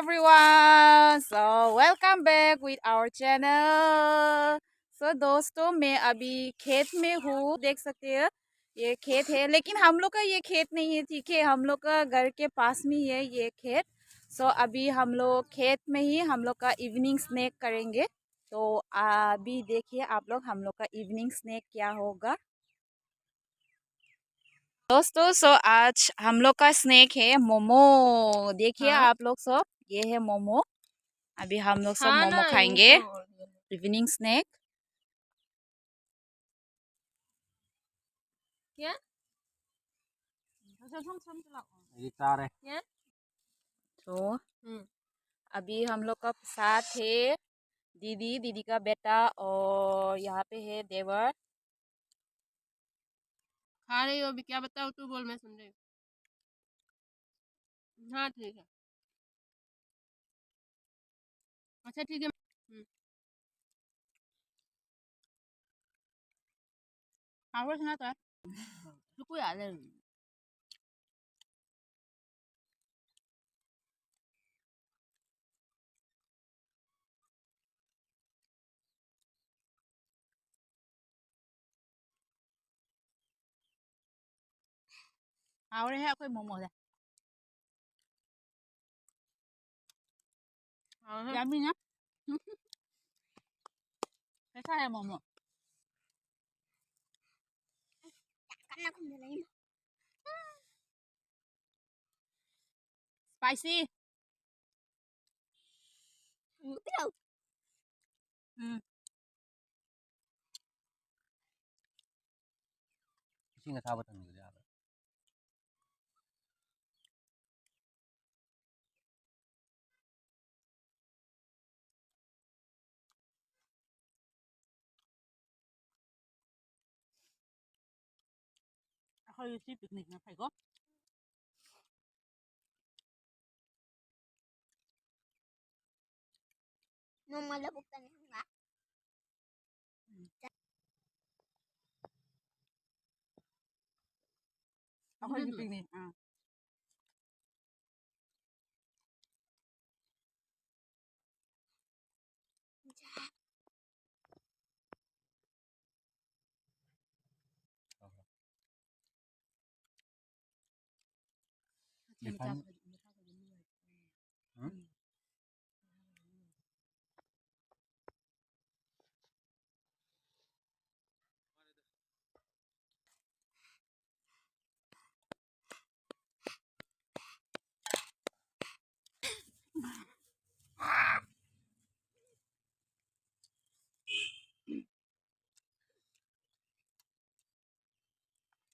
everyone. So welcome back with our channel. So दोस्तों मैं अभी खेत में हूँ, देख सकते हैं ये खेत है, लेकिन हम लोग का ये खेत नहीं है, ठीक है। हम लोग का घर के पास में ही है ये खेत। सो अभी हम लोग खेत में ही हम लोग का इवनिंग स्नैक करेंगे। तो अभी देखिए आप लोग हम लोग का इवनिंग स्नैक क्या होगा। दोस्तों आज हम लोग का स्नैक है मोमो। देखिए हाँ? आप लोग सब, ये है मोमो। अभी हम लोग सब हाँ मोमो ना खाएंगे, इनको इवनिंग स्नैक। क्या ये चार है। क्या तो हम्म अभी हम लोग का साथ है दीदी, दीदी का बेटा, और यहाँ पे है देवर। खा रही हो अभी? क्या बताओ, तू बोल, मैं सुन रही हूँ। हाँ ठीक है। अच्छा ठीक है। आवाज ना था तो कोई आ जाए। और है कोई मोमो है हाँ यामी ना। कैसा है मोमो? स्पाइसी। हम्म किसी का था बता नहीं यार। hơi chi picnic na phải có. Hơi chi picnic à. Define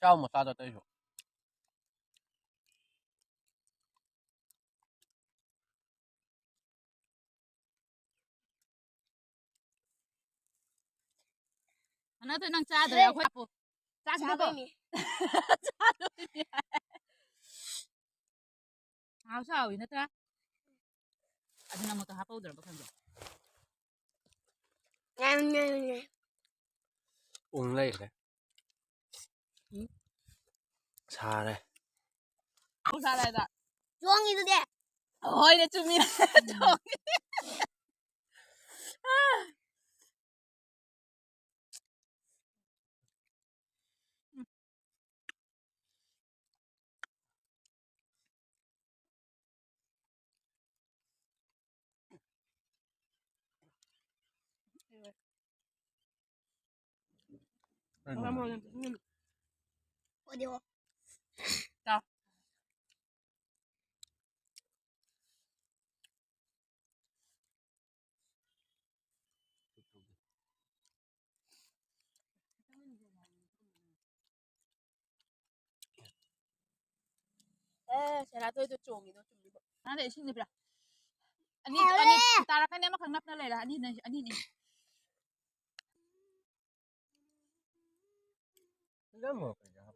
sao mà sao tới rồi. Nó tôi đang cha rồi khói phụ. Cha cái bộ. Cha rồi. Hào sao vậy nó ta? Anh nằm một tờ hấp powder bao nhiêu? Uống lấy đấy. Xa đây. Không sao đây đó. 종이도 돼. Ôi để chụp mình. 어디요? Đâu? Sẽ là tôi chuồng thì nó chuẩn bị. Nó để xin được. Ani tara kan dia makan nap na lela. Ani ni. Enggak mau kerja apa.